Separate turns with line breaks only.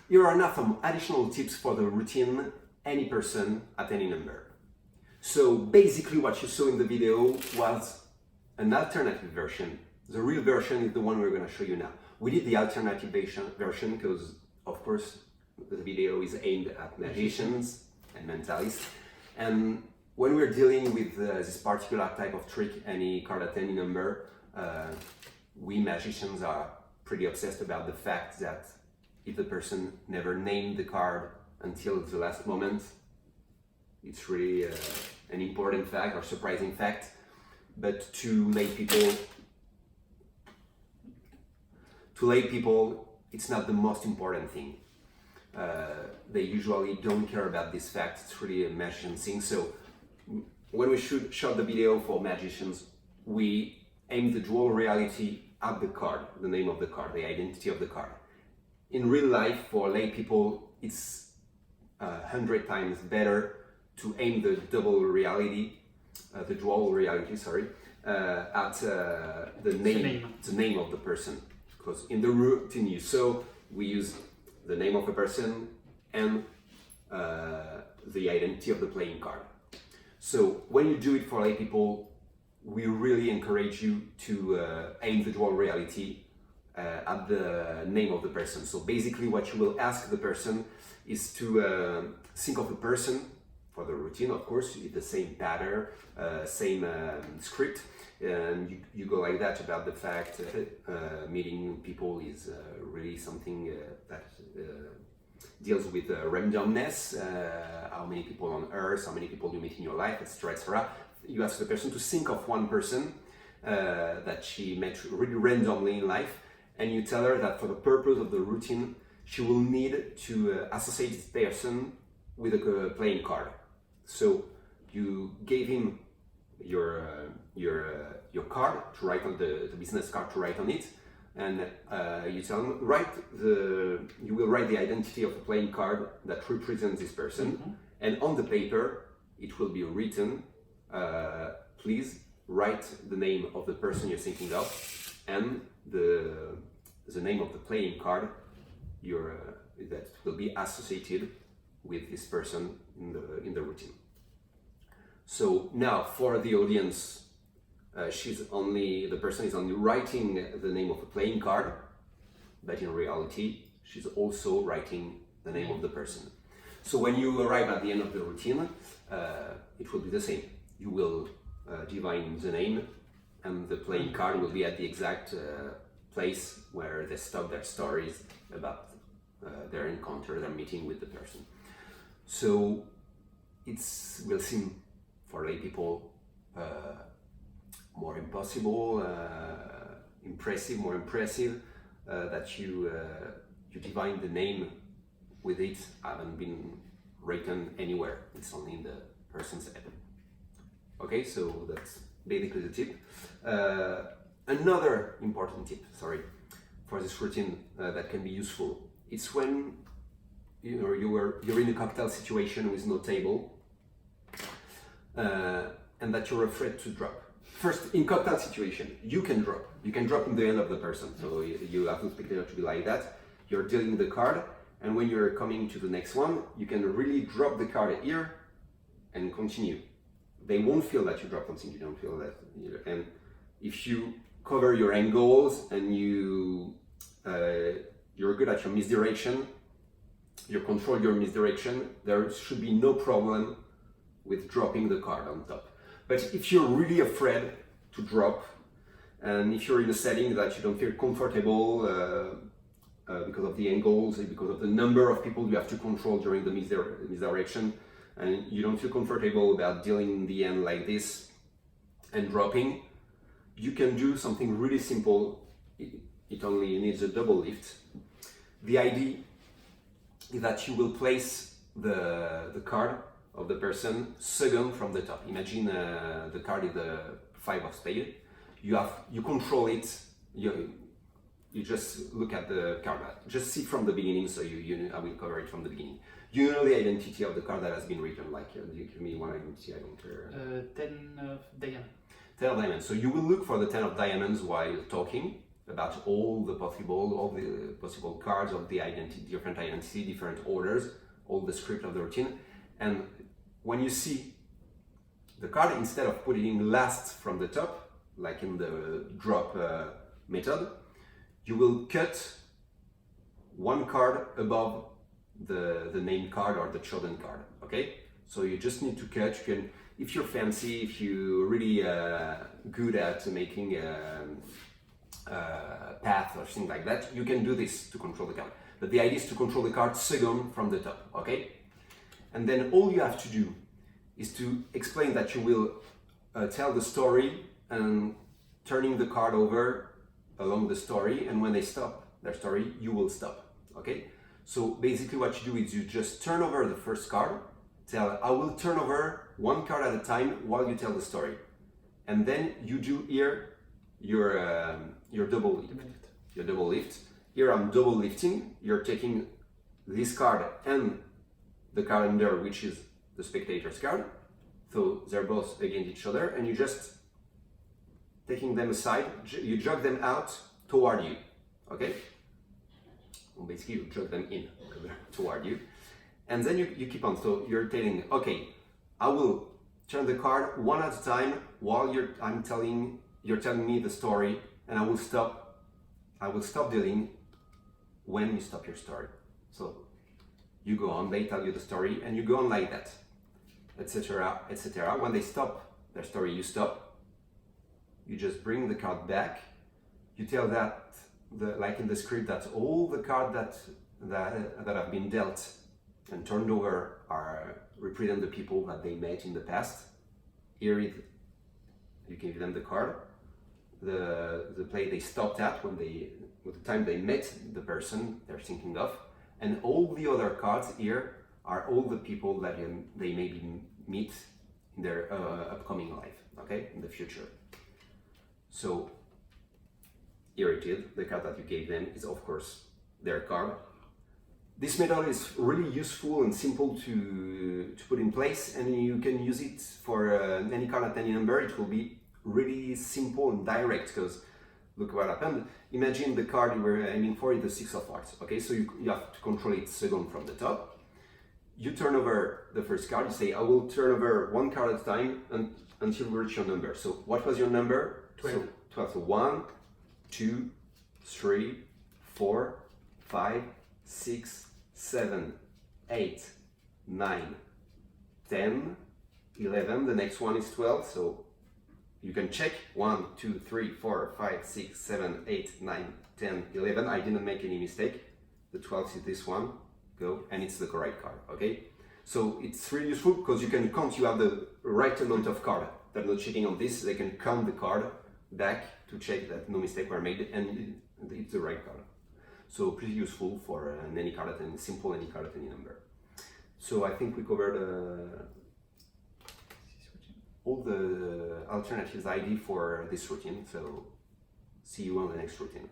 Here are now some additional tips for the routine any person at any number. So basically what you saw in the video was an alternative version. The real version is the one we're going to show you now. We did the alternative version because, of course, the video is aimed at magicians and mentalists. And when we're dealing with this particular type of trick, any card at any number, we magicians are pretty obsessed about the fact that if the person never named the card until the last moment, it's really an important fact or surprising fact. But to lay people, it's not the most important thing. They usually don't care about this fact. It's really a magician thing. So when we shot the video for magicians, we aim the dual reality at the card, the name of the card, the identity of the card. In real life, for lay people, it's 100 times better to aim the double reality, the dual reality, at the name of the person. Because in the routine you saw, we use the name of a person and the identity of the playing card. So when you do it for lay people, we really encourage you to aim the dual reality at the name of the person. So basically what you will ask the person is to think of a person for the routine, of course, with the same pattern, same script, and you go like that about the fact meeting people is really something that deals with randomness, how many people on earth, how many people you meet in your life, etc., etc. You ask the person to think of one person that she met really randomly in life, and you tell her that for the purpose of the routine, she will need to associate this person with a playing card. So you gave him your card to write on the business card to write on it, and you tell him you will write the identity of a playing card that represents this person, and on the paper it will be written, please write the name of the person you're thinking of and the name of the playing card that will be associated with this person in the routine. So now for the audience, the person is only writing the name of a playing card, but in reality, she's also writing the name of the person. So when you arrive at the end of the routine, it will be the same. You will divine the name, and the playing card will be at the exact place where they stop their stories about their encounter, their meeting with the person. So it will seem for lay people more impossible, more impressive that you divine the name with it haven't been written anywhere. It's only in the person's head. Okay, so that's basically the tip. Another important tip, for this routine that can be useful. It's when you're in a cocktail situation with no table, and that you're afraid to drop. First, in cocktail situation, you can drop. You can drop in the hand of the person. So you have to expect it to be like that. You're dealing the card, and when you're coming to the next one, you can really drop the card here and continue. They won't feel that you drop something. You don't feel that either. And if you cover your angles and you're good at your misdirection, you control your misdirection, there should be no problem with dropping the card on top. But if you're really afraid to drop, and if you're in a setting that you don't feel comfortable because of the angles, because of the number of people you have to control during the misdirection, and you don't feel comfortable about dealing in the end like this and dropping, you can do something really simple. It only needs a double lift. The idea is that you will place the card of the person second from the top. Imagine the card is the 5 of spades. You control it. You just look at the card. Just see from the beginning. So I will cover it from the beginning. You know the identity of the card that has been written. Like you give me one identity. I don't care.
10 of diamonds.
10 of diamonds. So you will look for the 10 of diamonds while talking. about all the possible cards of the identity, different identity, different orders, all the script of the routine. And when you see the card, instead of putting last from the top, like in the drop method, you will cut one card above the named card or the chosen card. Okay, so you just need to cut. You can, if you're fancy, if you're really good at making path or things like that, you can do this to control the card. But the idea is to control the card second from the top. Okay, and then all you have to do is to explain that you will tell the story and turning the card over along the story, and when they stop their story, you will stop. Okay, so basically what you do is you just turn over the first card, tell, I will turn over one card at a time while you tell the story, and then you do here your double lift. Your double lift. Here I'm double lifting. You're taking this card and the card under, which is the spectator's card. So they're both against each other, and you just taking them aside. You jog them out toward you. Okay. Well, basically, you jog them in toward you, and then you keep on. So you're telling, okay, I will turn the card one at a time while you're telling me the story, and I will stop dealing when you stop your story. So you go on, they tell you the story, and you go on like that, etc., etc. When they stop their story, you stop. You just bring the card back. You tell that, like in the script, that all the cards that have been dealt and turned over represent the people that they met in the past. Here you give them the card, the play they stopped at with the time they met the person they're thinking of, and all the other cards here are all the people that they maybe meet in their upcoming life, okay, in the future. So here it is, the card that you gave them is of course their card. This method is really useful and simple to put in place, and you can use it for any card at any number. It will be really simple and direct, because look what happened. Imagine the card you were aiming for is the Six of Hearts. Okay, so you have to control it second from the top. You turn over the first card, you say, I will turn over one card at a time until you reach your number. So what was your number?
12.
So 12. So 1, 2, 3, 4, 5, 6, 7, 8, 9, 10, 11. The next one is 12. So you can check 1, 2, 3, 4, 5, 6, 7, 8, 9, 10, 11. I didn't make any mistake. The 12th is this one. Go, and it's the correct card. Okay, so it's really useful because you can count. You have the right amount of card. They're not checking on this. They can count the card back to check that no mistake were made and it's the right card. So pretty useful for any card at any simple any card at any number. So I think we covered all the alternatives ID for this routine. So see you on the next routine.